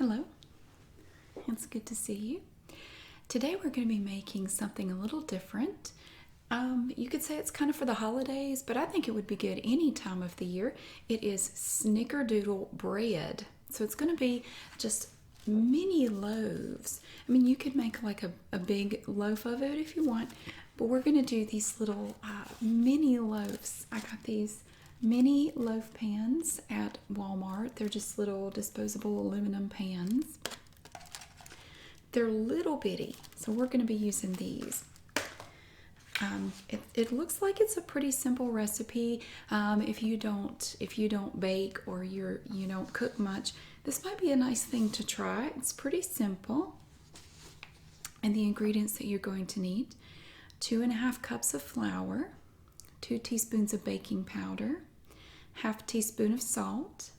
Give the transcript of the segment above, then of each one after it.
Hello, it's good to see you. Today we're going to be making something a little different. You could say it's kind of for the holidays, but I think it would be good any time of the year. It is Snickerdoodle bread. So it's going to be just mini loaves. I mean, you could make like a big loaf of it if you want, but we're going to do these little mini loaves. I got these mini loaf pans at Walmart. They're just little disposable aluminum pans. They're little bitty, so we're going to be using these. It looks like it's a pretty simple recipe. If you don't bake or you don't cook much, this might be a nice thing to try. It's pretty simple. And the ingredients that you're going to need: 2½ cups of flour, 2 teaspoons of baking powder, ½ teaspoon of salt,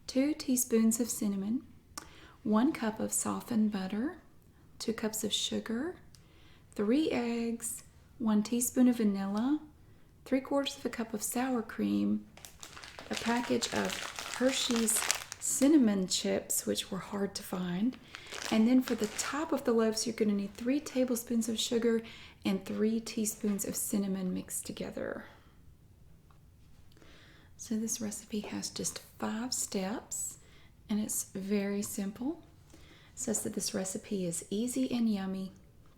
2 teaspoons of cinnamon, 1 cup of softened butter, 2 cups of sugar, 3 eggs, 1 teaspoon of vanilla, 3/4 cup of sour cream, a package of Hershey's cinnamon chips, which were hard to find. And then for the top of the loaves, you're going to need 3 tablespoons of sugar and 3 teaspoons of cinnamon mixed together. So this recipe has just 5 steps, and it's very simple. It says that this recipe is easy and yummy.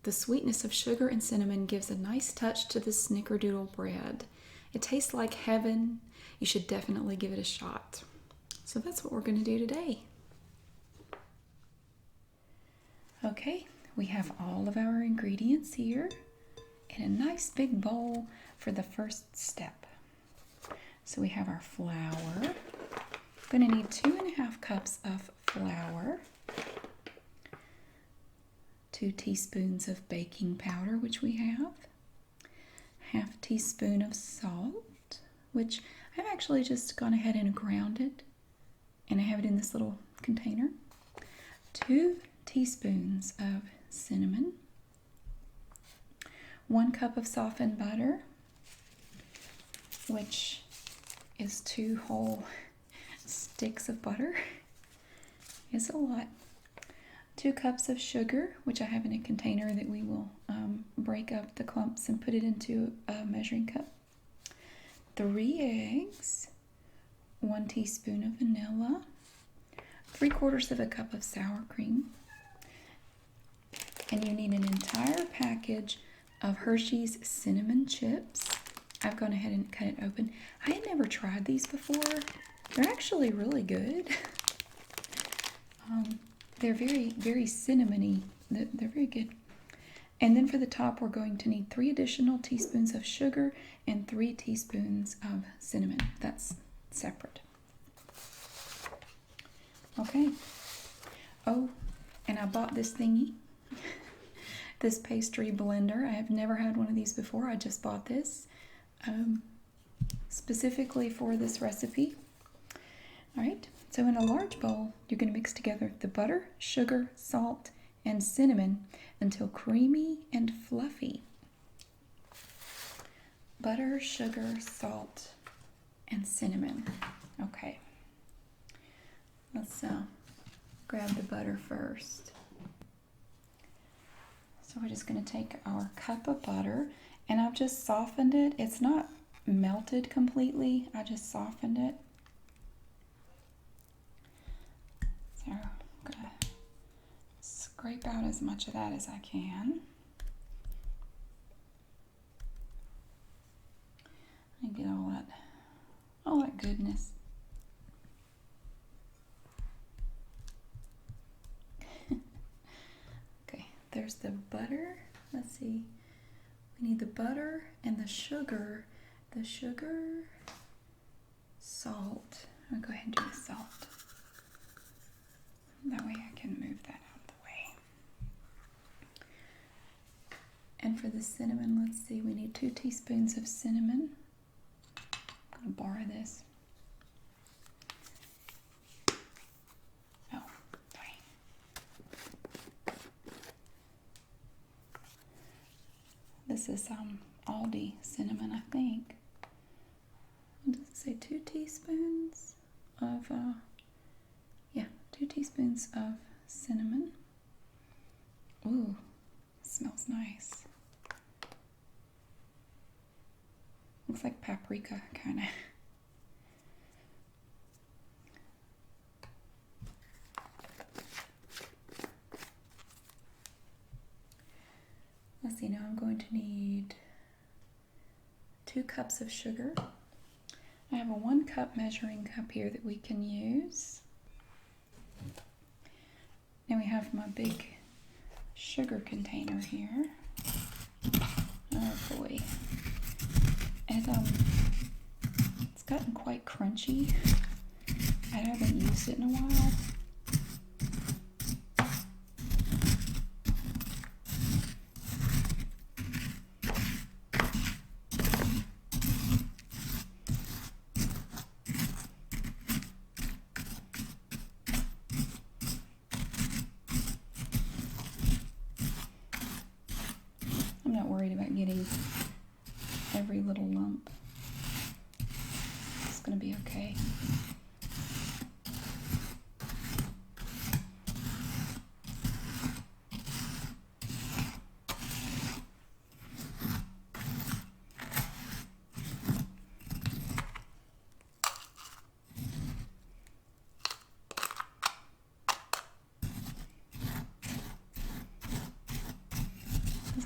The sweetness of sugar and cinnamon gives a nice touch to the Snickerdoodle bread. It tastes like heaven. You should definitely give it a shot. So that's what we're going to do today. Okay, we have all of our ingredients here in a nice big bowl for the first step. So we have our flour. We're going to need 2½ cups of flour, 2 teaspoons of baking powder, which we have, ½ teaspoon of salt, which I've actually just gone ahead and ground it, and I have it in this little container, 2 teaspoons of cinnamon, 1 cup of softened butter, which is 2 whole sticks of butter. It's a lot. 2 cups of sugar, which I have in a container that we will break up the clumps and put it into a measuring cup. 3 eggs, 1 teaspoon of vanilla, 3/4 cup of sour cream, and you need an entire package of Hershey's cinnamon chips. I've gone ahead and cut it open. I had never tried these before. They're actually really good. They're very, very cinnamony. They're very good. And then for the top, we're going to need 3 additional teaspoons of sugar and 3 teaspoons of cinnamon. That's separate. Okay. Oh, and I bought this thingy. This pastry blender. I have never had one of these before. I just bought this specifically for this recipe. All right. So in a large bowl, you're going to mix together the butter, sugar, salt, and cinnamon until creamy and fluffy. Butter, sugar, salt, and cinnamon. Okay. Let's grab the butter first. So we're just going to take our cup of butter, and I've just softened it. It's not melted completely. I just softened it. So I'm going to scrape out as much of that as I can. And get all that goodness. Okay, there's the butter. Let's see. We need the butter and the sugar. The sugar, salt. I'm going to go ahead and do the salt. That way I can move that out of the way. And for the cinnamon, let's see, we need 2 teaspoons of cinnamon. I'm going to borrow this. Oh, sorry. This is Aldi cinnamon, I think. Does it say 2 teaspoons of 2 teaspoons of cinnamon. Ooh, smells nice. Looks like paprika, kind of. Let's see, now I'm going to need 2 cups of sugar. I have a 1 cup measuring cup here that we can use. Then we have my big sugar container here. Oh boy. It's gotten quite crunchy. I haven't used it in a while. I'm not worried about getting every little lump. It's going to be okay.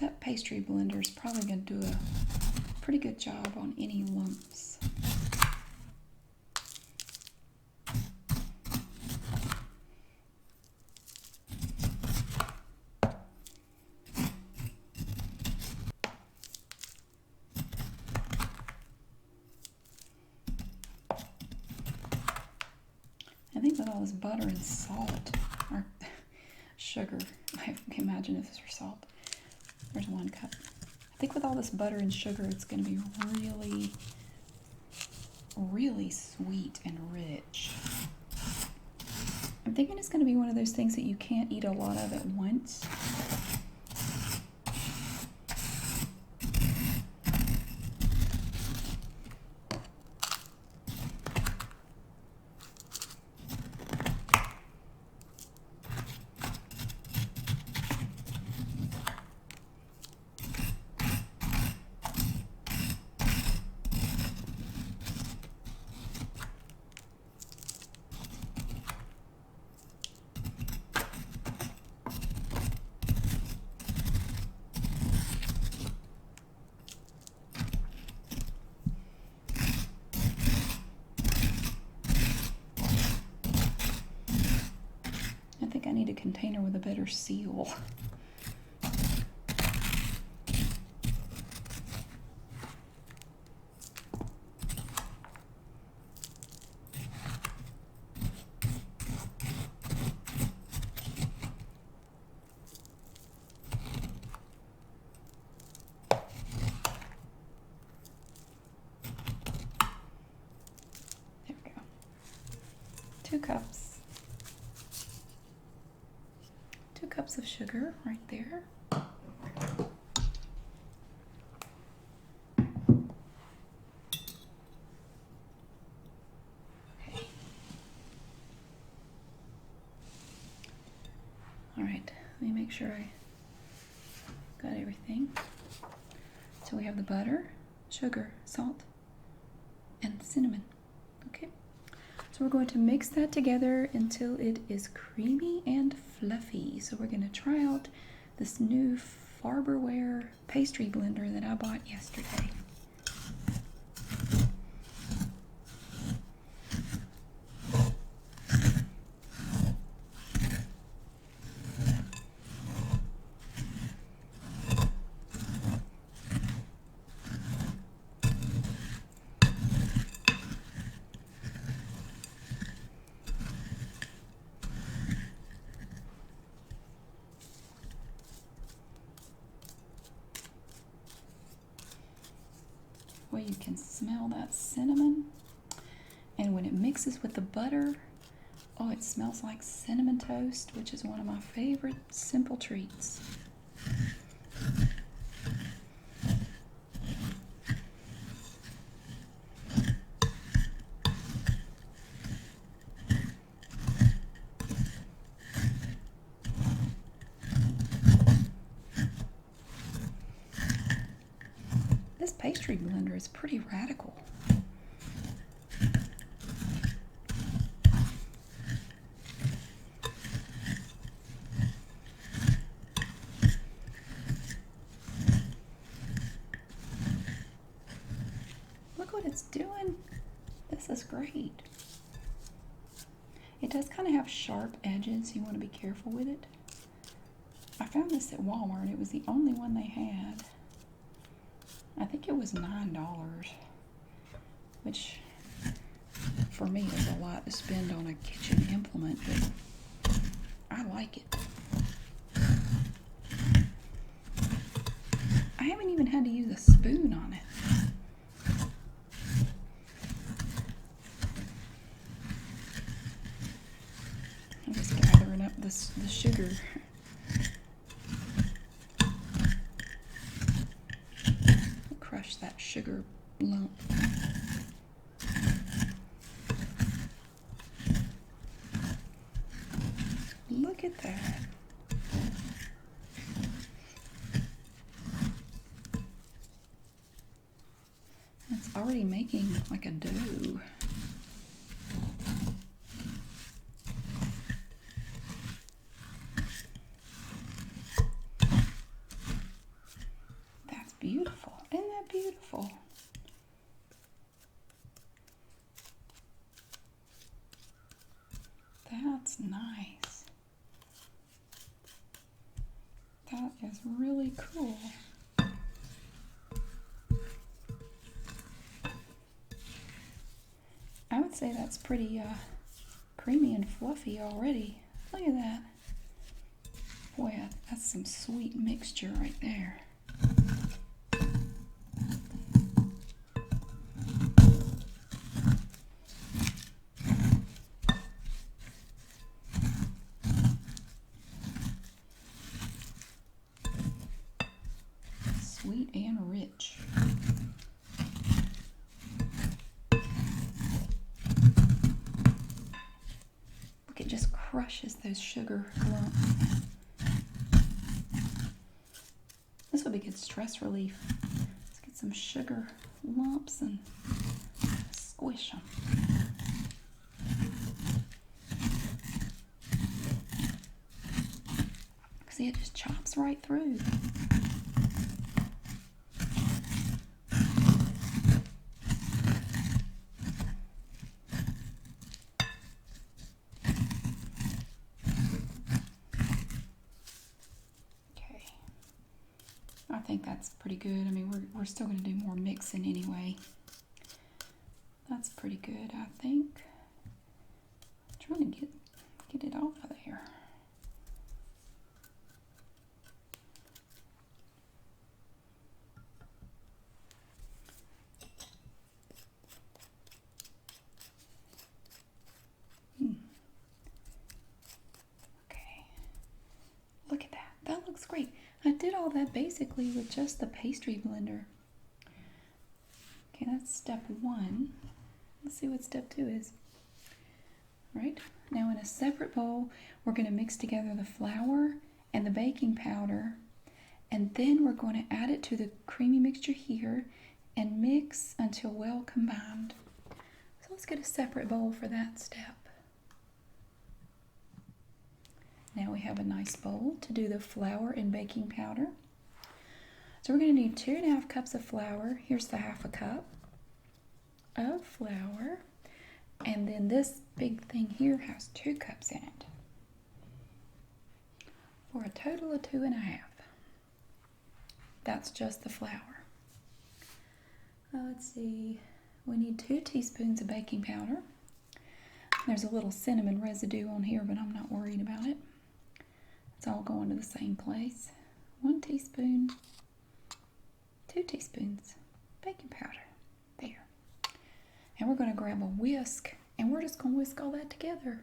That pastry blender is probably going to do a pretty good job on any lumps. I think with all this butter and salt, or sugar, I can imagine if this were salt. There's 1 cup. I think with all this butter and sugar, it's going to be really, really sweet and rich. I'm thinking it's going to be one of those things that you can't eat a lot of at once. I need a container with a better seal. There we go. 2 cups. 2 cups of sugar right there. Okay. All right, let me make sure I got everything. So we have the butter, sugar, salt, and cinnamon. Okay. So we're going to mix that together until it is creamy and fluffy. So we're going to try out this new Farberware pastry blender that I bought yesterday. Well, you can smell that cinnamon, and when it mixes with the butter, oh, it smells like cinnamon toast, which is one of my favorite simple treats. pastry blender is pretty radical. Look what it's doing. This is great. It does kind of have sharp edges. You want to be careful with it. I found this at Walmart. It was the only one they had. I think it was $9, which for me is a lot to spend on a kitchen implement, but I like it. I haven't even had to use a spoon on it. I'm just gathering up the sugar. Crush that sugar lump. Look at that. It's already making like a dough. That's beautiful. Isn't that beautiful? That's nice. That is really cool. I would say that's pretty creamy and fluffy already. Look at that. Boy, that's some sweet mixture right there. Sweet and rich. Look, it just crushes those sugar lumps. This would be good stress relief. Let's get some sugar lumps and squish them. See, it just chops right through. I think that's pretty good. I mean, we're still going to do more mixing anyway. That's pretty good, I think. Trying to get it off of there. Okay. Look at that. That looks great. I did all that basically with just the pastry blender. Okay, that's step one. Let's see what step two is. Right, now in a separate bowl, we're going to mix together the flour and the baking powder, and then we're going to add it to the creamy mixture here and mix until well combined. So let's get a separate bowl for that step. Now we have a nice bowl to do the flour and baking powder. So we're going to need 2½ cups of flour. Here's the ½ cup of flour. And then this big thing here has 2 cups in it. For a total of 2½. That's just the flour. Let's see. We need 2 teaspoons of baking powder. There's a little cinnamon residue on here, but I'm not worried about it. It's all going to the same place. 1 teaspoon, 2 teaspoons baking powder. There. And we're going to grab a whisk, and we're just going to whisk all that together.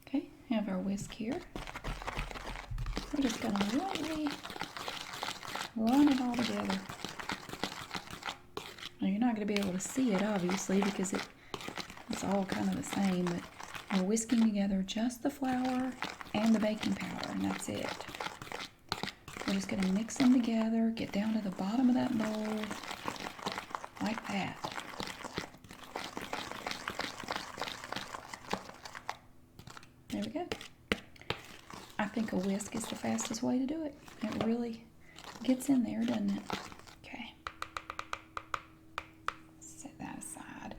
Okay, have our whisk here. We're just going to lightly run it all together. Now you're not going to be able to see it, obviously, because it's all kind of the same, but we're whisking together just the flour and the baking powder, and that's it. We're just going to mix them together, get down to the bottom of that bowl, like that. There we go. I think a whisk is the fastest way to do it. It really gets in there, doesn't it? Okay. Set that aside.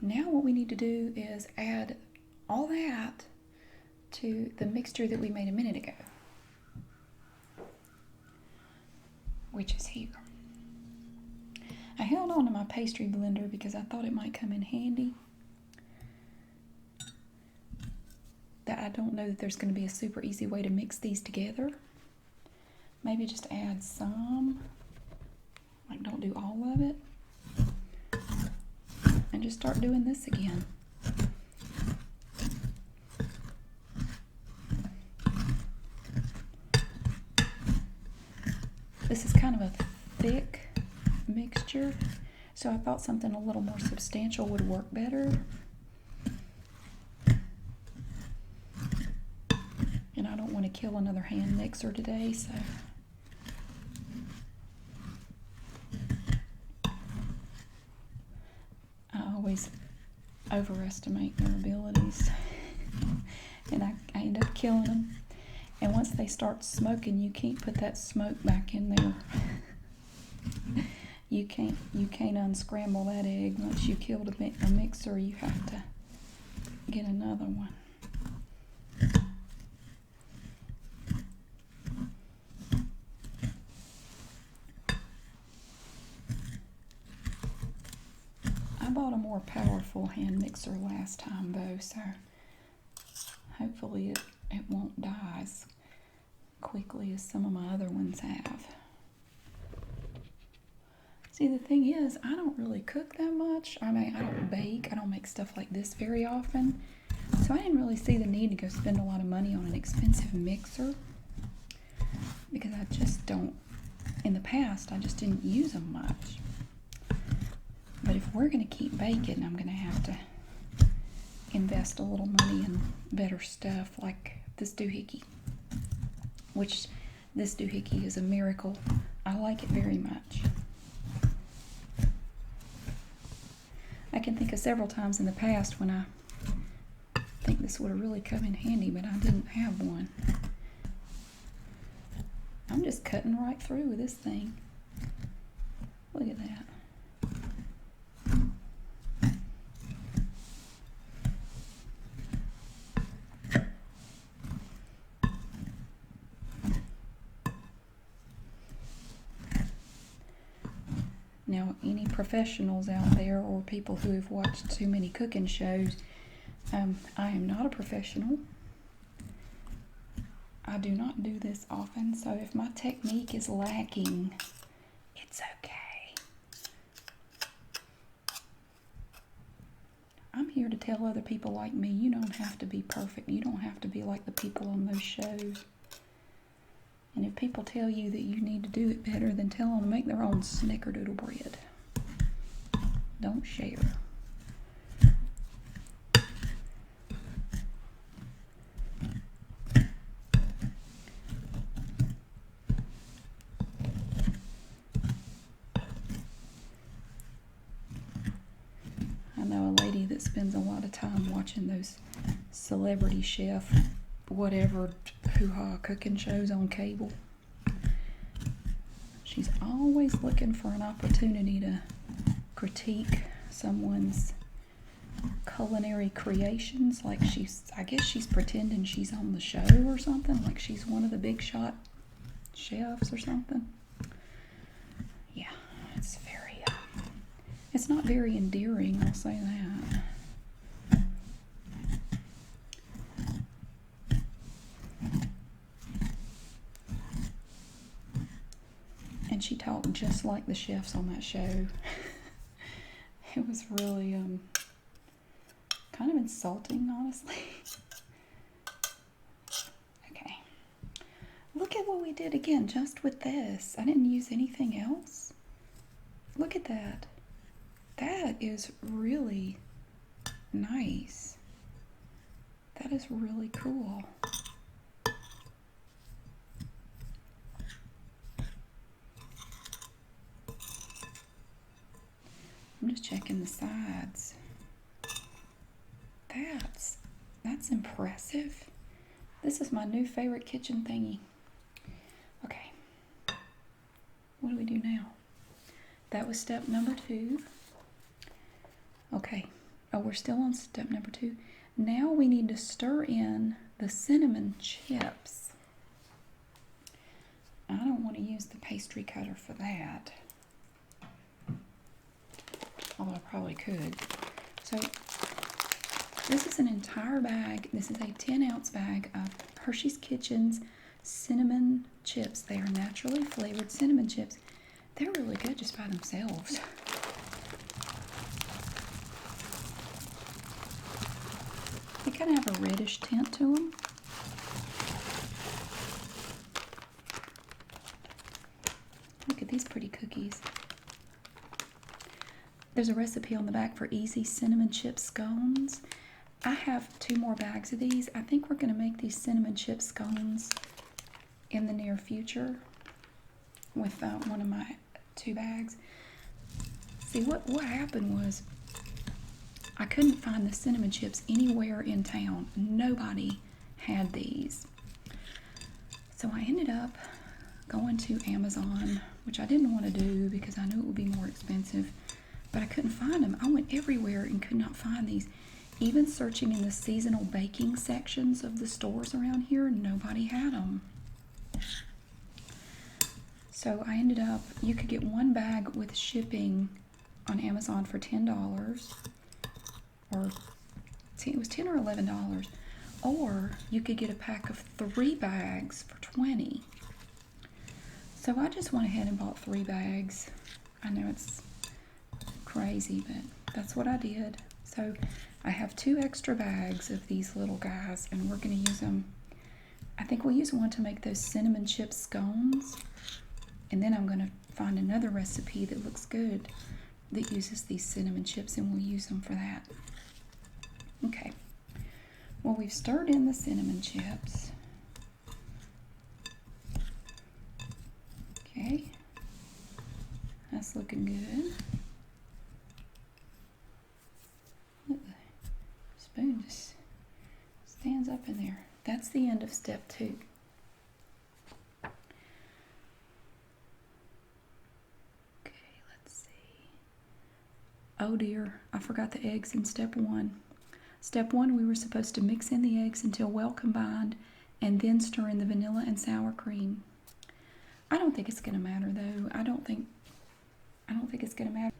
Now what we need to do is add all that to the mixture that we made a minute ago, which is here. I held on to my pastry blender because I thought it might come in handy. That I don't know that there's going to be a super easy way to mix these together. Maybe just add some, like don't do all of it, and just start doing this again. This is kind of a thick mixture, so I thought something a little more substantial would work better. And I don't want to kill another hand mixer today, so I always overestimate their abilities and I end up killing them. And once they start smoking, you can't put that smoke back in there. You can't unscramble that egg. Once you killed a mixer, you have to get another one. I bought a more powerful hand mixer last time though, so hopefully it won't die as quickly as some of my other ones have. See, the thing is, I don't really cook that much. I mean, I don't bake. I don't make stuff like this very often. So I didn't really see the need to go spend a lot of money on an expensive mixer because I just don't, in the past, I just didn't use them much. But if we're going to keep baking, I'm going to have to invest a little money in better stuff like this doohickey, which this doohickey is a miracle. I like it very much. I can think of several times in the past when I think this would have really come in handy, but I didn't have one. I'm just cutting right through with this thing. Look at that. Now, any professionals out there or people who have watched too many cooking shows, I am not a professional. I do not do this often, so if my technique is lacking, it's okay. I'm here to tell other people like me, you don't have to be perfect. You don't have to be like the people on those shows. And if people tell you that you need to do it better, then tell them to make their own Snickerdoodle bread. Don't share. I know a lady that spends a lot of time watching those celebrity chef, whatever, hoo-ha cooking shows on cable. She's always looking for an opportunity to critique someone's culinary creations, like I guess she's pretending she's on the show or something, like she's one of the big shot chefs or something. Yeah, it's not very endearing, I'll say that. And she talked just like the chefs on that show. It was really kind of insulting, honestly. Okay. Look at what we did again just with this. I didn't use anything else. Look at that. That is really nice. That is really cool. checking the sides. That's impressive. This is my new favorite kitchen thingy. Okay. What do we do now? That was step number 2. Okay. Oh, we're still on step number 2. Now we need to stir in the cinnamon chips. I don't want to use the pastry cutter for that. Although I probably could. So this is an entire bag. This is a 10-ounce bag of Hershey's Kitchen's cinnamon chips. They are naturally flavored cinnamon chips. They're really good just by themselves. They kind of have a reddish tint to them. Look at these pretty cookies. There's a recipe on the back for easy cinnamon chip scones. I have 2 more bags of these. I think we're going to make these cinnamon chip scones in the near future with one of my 2 bags. See, what happened was I couldn't find the cinnamon chips anywhere in town. Nobody had these. So I ended up going to Amazon, which I didn't want to do because I knew it would be more expensive, but I couldn't find them. I went everywhere and could not find these. Even searching in the seasonal baking sections of the stores around here, nobody had them. So I ended up, you could get 1 bag with shipping on Amazon for $10, or it was $10 or $11, or you could get a pack of 3 bags for $20. So I just went ahead and bought 3 bags. I know it's crazy, but that's what I did. So I have 2 extra bags of these little guys, and we're going to use them. I think we'll use one to make those cinnamon chip scones, and then I'm going to find another recipe that looks good that uses these cinnamon chips, and we'll use them for that. Okay. Well, we've stirred in the cinnamon chips. Okay. That's looking good. Look, the spoon just stands up in there. That's the end of step 2. Okay, let's see. Oh dear, I forgot the eggs in step 1. Step 1, we were supposed to mix in the eggs until well combined and then stir in the vanilla and sour cream. I don't think it's going to matter though. I don't think it's going to matter.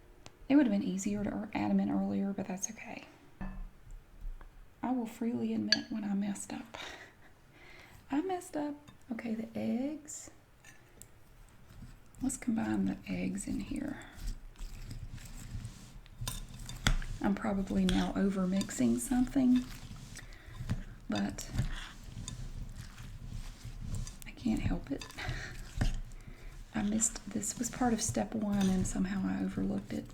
It would have been easier to add them in earlier, but that's okay. I will freely admit when I messed up. I messed up. Okay, the eggs. Let's combine the eggs in here. I'm probably now over mixing something, but I can't help it. I missed, this was part of step 1 and somehow I overlooked it.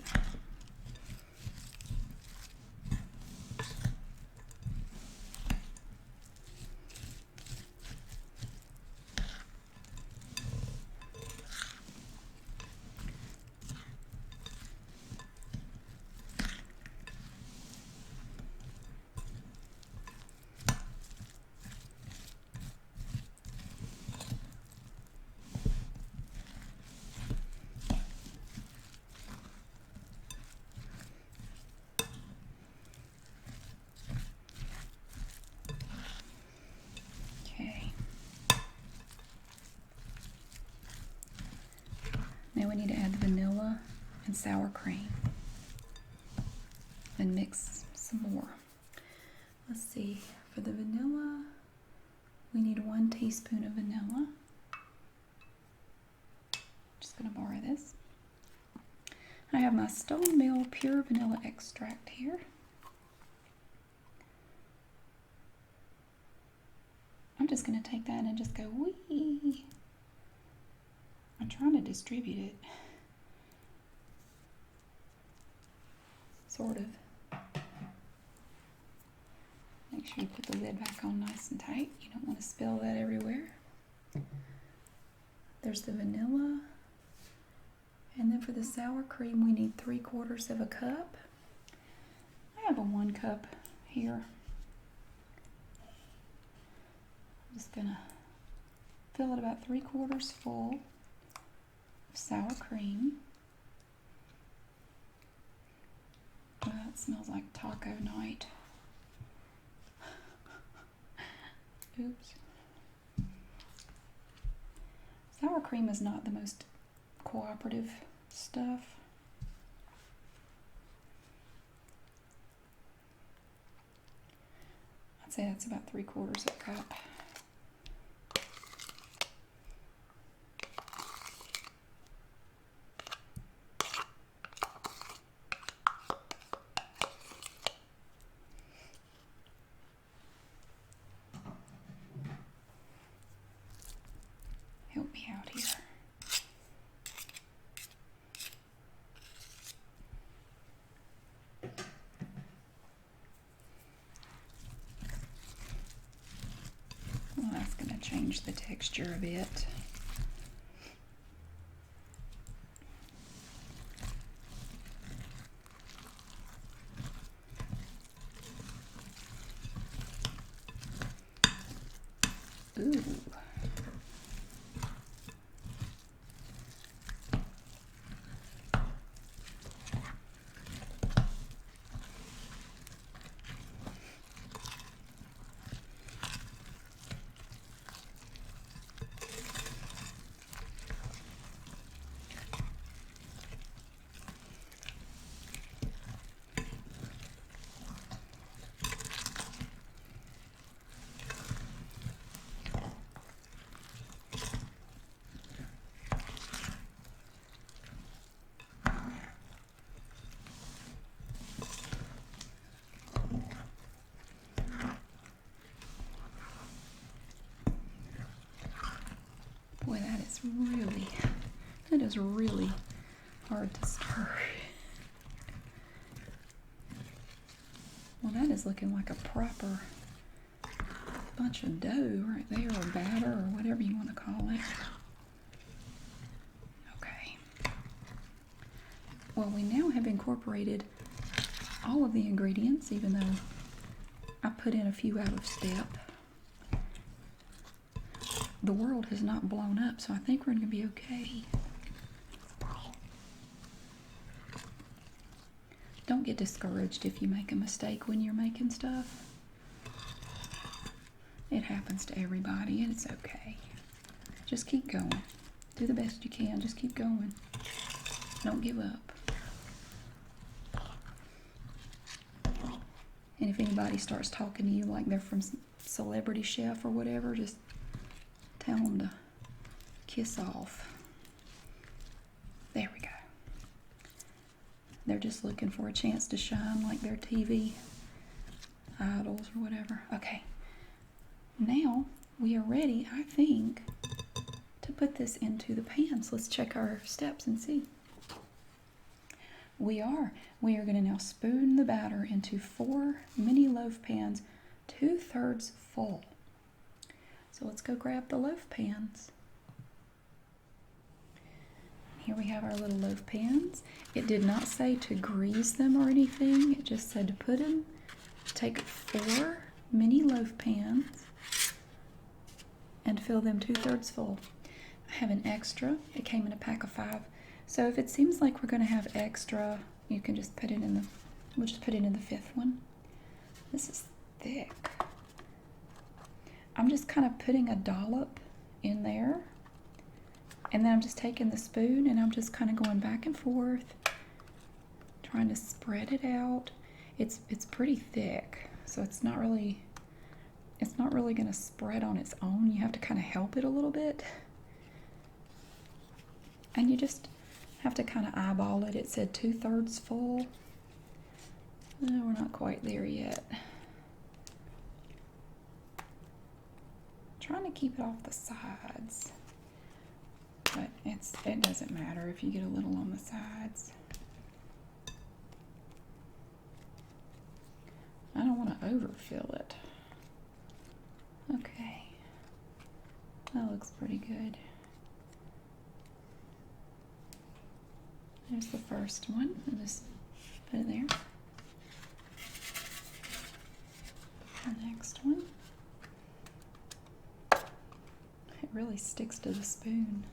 Now we need to add the vanilla and sour cream and mix some more. Let's see, for the vanilla, we need 1 teaspoon of vanilla. Just gonna borrow this. I have my Stone Mill pure vanilla extract here. I'm just gonna take that and just go wee. I'm trying to distribute it. Sort of. Make sure you put the lid back on nice and tight. You don't want to spill that everywhere. There's the vanilla And then for the sour cream, we need 3/4 of a cup. I have a 1 cup here. I'm just gonna fill it about 3/4 full of sour cream. Oh, that smells like taco night. Oops. Sour cream is not the most cooperative stuff. I'd say that's about 3/4 cup. Help me out here. Well, that's going to change the texture a bit. Ooh. Boy, that is really hard to stir. Well, that is looking like a proper bunch of dough right there, or batter, or whatever you want to call it. Okay. Well, we now have incorporated all of the ingredients, even though I put in a few out of step. The world has not blown up, so I think we're going to be okay. Don't get discouraged if you make a mistake when you're making stuff. It happens to everybody, and it's okay. Just keep going. Do the best you can. Just keep going. Don't give up. And if anybody starts talking to you like they're from Celebrity Chef or whatever, just tell them to kiss off. There we go. They're just looking for a chance to shine like their TV idols or whatever. Okay. Now we are ready, I think, to put this into the pan. So let's check our steps and see. We are going to now spoon the batter into 4 mini loaf pans, 2/3 full. So let's go grab the loaf pans. Here we have our little loaf pans. It did not say to grease them or anything. It just said to put them, take 4 mini loaf pans and fill them 2/3 full. I have an extra. It came in a pack of 5. So if it seems like we're going to have extra, you can just put it in the, we'll just put it in the 5th one. This is thick. I'm just kind of putting a dollop in there, and then I'm just taking the spoon and I'm just kind of going back and forth, trying to spread it out. It's pretty thick, so it's not really going to spread on its own. You have to kind of help it a little bit, and you just have to kind of eyeball it. It said 2/3 full. No, we're not quite there yet. Trying to keep it off the sides, but it doesn't matter if you get a little on the sides. I don't want to overfill it. Okay, that looks pretty good. There's the first one. I'll just put it there. The next one. It really sticks to the spoon.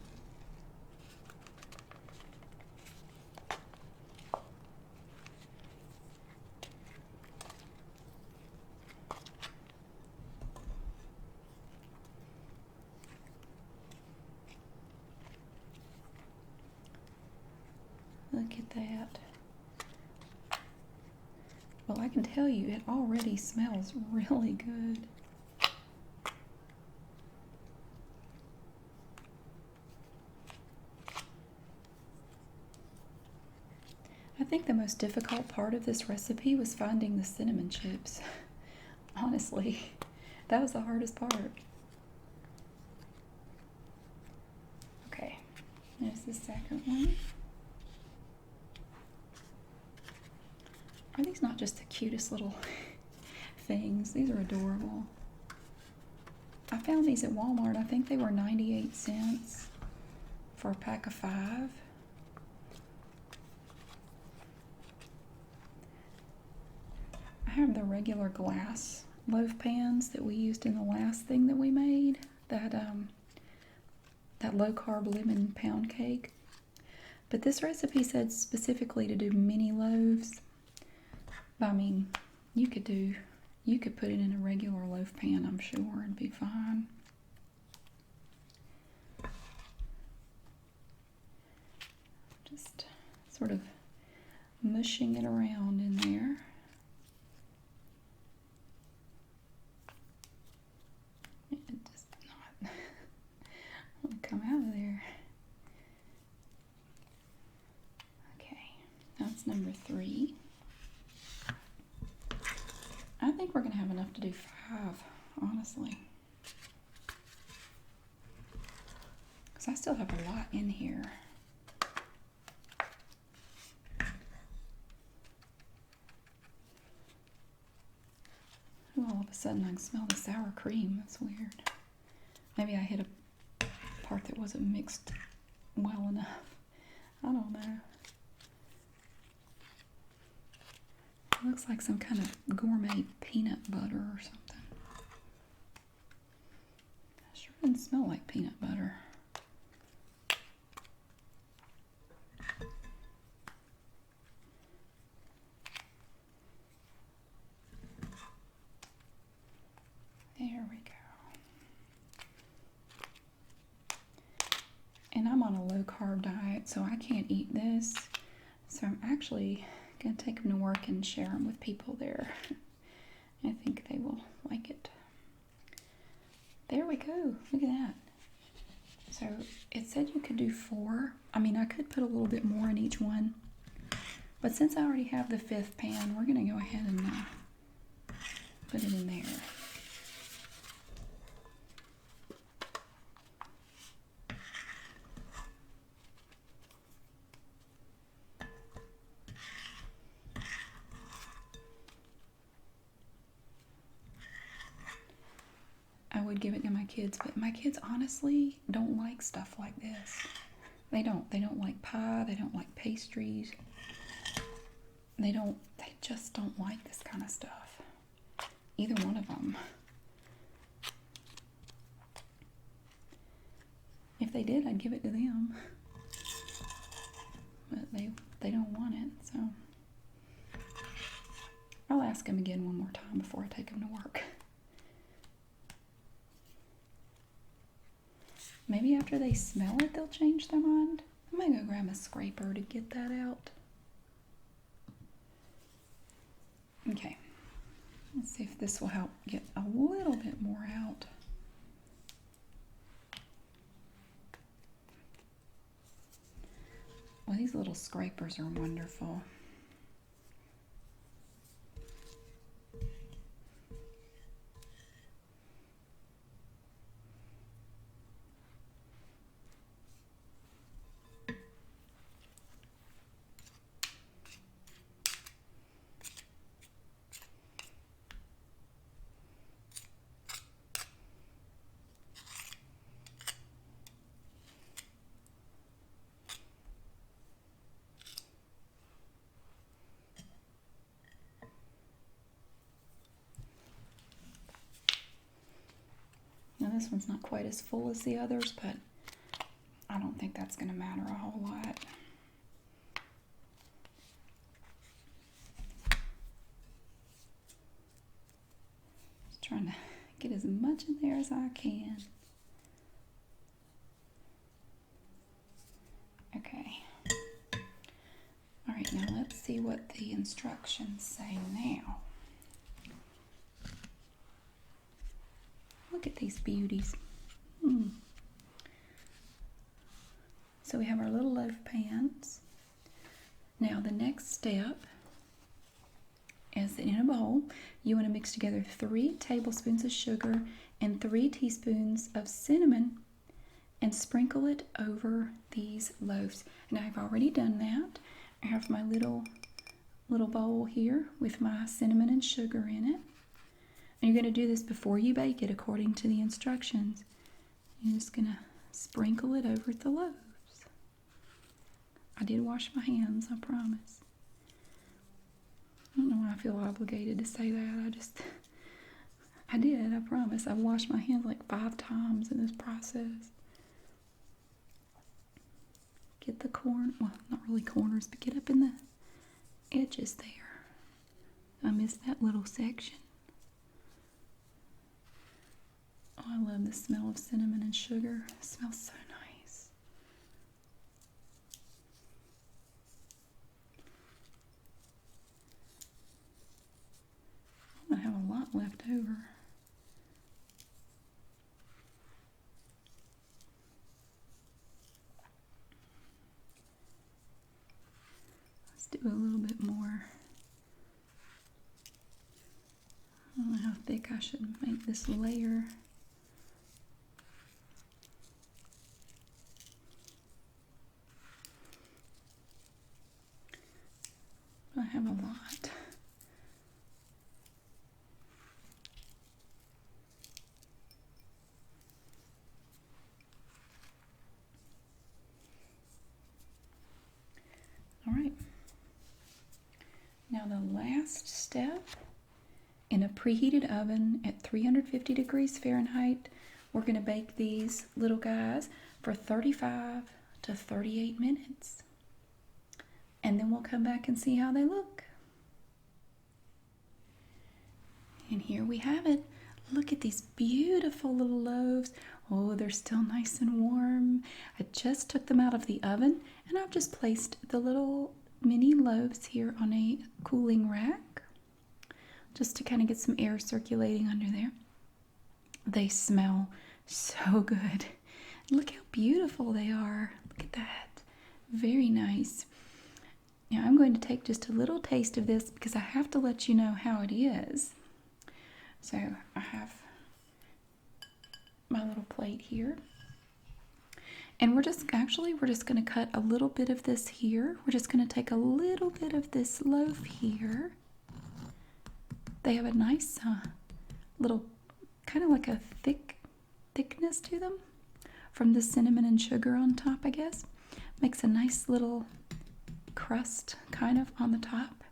Look at that. Well, I can tell you, it already smells really good. I think the most difficult part of this recipe was finding the cinnamon chips. Honestly, that was the hardest part. Okay, there's the second one. Are these not just the cutest little things? These are adorable. I found these at Walmart. I think they were 98 cents for a pack of 5. I have the regular glass loaf pans that we used in the last thing that we made, that low carb lemon pound cake. But this recipe said specifically to do mini loaves. I mean, you could put it in a regular loaf pan, I'm sure, and be fine. Just sort of mushing it around in there. It does not want to come out of there. Okay, that's number 3. I think we're going to have enough to do 5, honestly. Because I still have a lot in here. Ooh, all of a sudden I can smell the sour cream. That's weird. Maybe I hit a part that wasn't mixed well enough. I don't know. It looks like some kind of gourmet peanut butter or something. It sure doesn't smell like peanut butter. There we go. And I'm on a low carb diet, so I can't eat this. So I'm actually going to take them to work and share them with people there. I think they will like it. There we go. Look at that. So it said you could do 4. I mean, I could put a little bit more in each one. But since I already have the 5th pan, we're going to go ahead and put it in there. I would give it to my kids, but my kids honestly don't like stuff like this. They don't like pie, they don't like pastries. They just don't like this kind of stuff. Either one of them. If they did, I'd give it to them. But they don't want it, so I'll ask them again one more time before I take them to work. Maybe after they smell it, they'll change their mind. I'm going to go grab a scraper to get that out. Okay. Let's see if this will help get a little bit more out. Well, these little scrapers are wonderful. This one's not quite as full as the others, but I don't think that's going to matter a whole lot. Just trying to get as much in there as I can. Okay. All right, now let's see what the instructions say now. Look at these beauties. So we have our little loaf pans. Now the next step is that in a bowl, you want to mix together 3 tablespoons of sugar and 3 teaspoons of cinnamon and sprinkle it over these loaves. And I've already done that. I have my little bowl here with my cinnamon and sugar in it. And you're going to do this before you bake it according to the instructions. You're just going to sprinkle it over the loaves. I did wash my hands, I promise. I don't know why I feel obligated to say that. I did, I promise. I've washed my hands like 5 times in this process. Get the well, not really corners, but get up in the edges there. I missed that little section. Oh, I love the smell of cinnamon and sugar. It smells so nice. I have a lot left over. Let's do a little bit more. I don't know how thick I should make this layer. I have a lot. All right. Now the last step, in a preheated oven at 350 degrees Fahrenheit, we're going to bake these little guys for 35 to 38 minutes. And then we'll come back and see how they look. And here we have it. Look at these beautiful little loaves. Oh, they're still nice and warm. I just took them out of the oven, and I've just placed the little mini loaves here on a cooling rack, just to kind of get some air circulating under there. They smell so good. Look how beautiful they are. Look at that. Very nice. Now I'm going to take just a little taste of this because I have to let you know how it is. So I have my little plate here. And we're just going to cut a little bit of this here. We're just going to take a little bit of this loaf here. They have a nice little, kind of like a thickness to them from the cinnamon and sugar on top, I guess. Makes a nice little crust kind of on the top.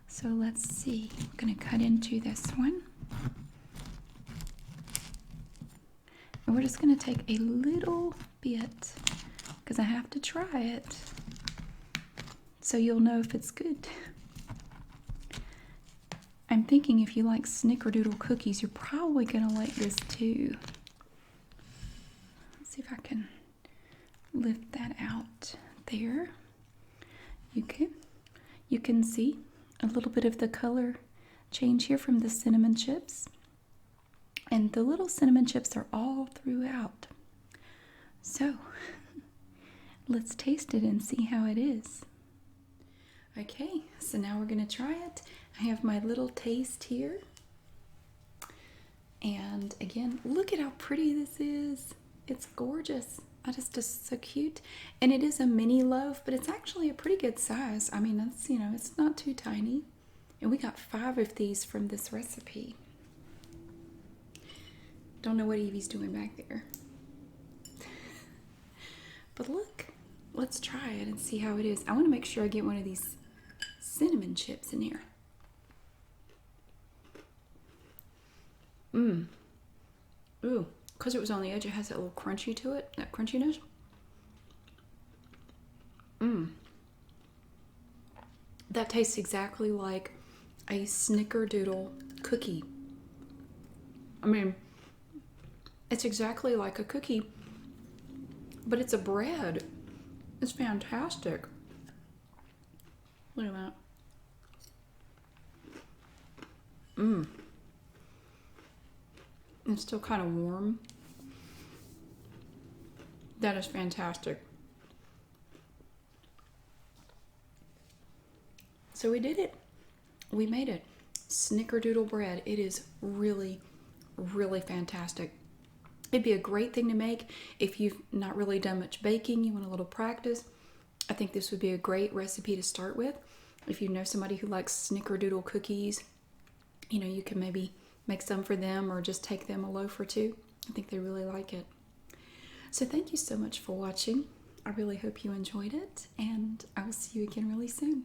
So let's see. I'm going to cut into this one. And we're just going to take a little bit because I have to try it so you'll know if it's good. I'm thinking if you like Snickerdoodle cookies, you're probably going to like this too. Let's see if I can lift that out there. You can see a little bit of the color change here from the cinnamon chips. And the little cinnamon chips are all throughout. So, let's taste it and see how it is. Okay, so now we're going to try it. I have my little taste here. And again, look at how pretty this is. It's gorgeous. Just so cute. And it is a mini loaf, but it's actually a pretty good size. I mean, that's, it's not too tiny. And we got 5 of these from this recipe. Don't know what Evie's doing back there. But look, let's try it and see how it is. I want to make sure I get one of these cinnamon chips in here. Ooh, because it was on the edge, it has that little crunchy to it, that crunchiness. That tastes exactly like a Snickerdoodle cookie. I mean, it's exactly like a cookie, but it's a bread. It's fantastic. Look at that. It's still kind of warm. That is fantastic. So we did it. We made it. Snickerdoodle bread. It is really, really fantastic. It'd be a great thing to make if you've not really done much baking, you want a little practice. I think this would be a great recipe to start with. If you know somebody who likes Snickerdoodle cookies, you know, you can maybe make some for them or just take them a loaf or two. I think they really like it. So thank you so much for watching. I really hope you enjoyed it, and I will see you again really soon.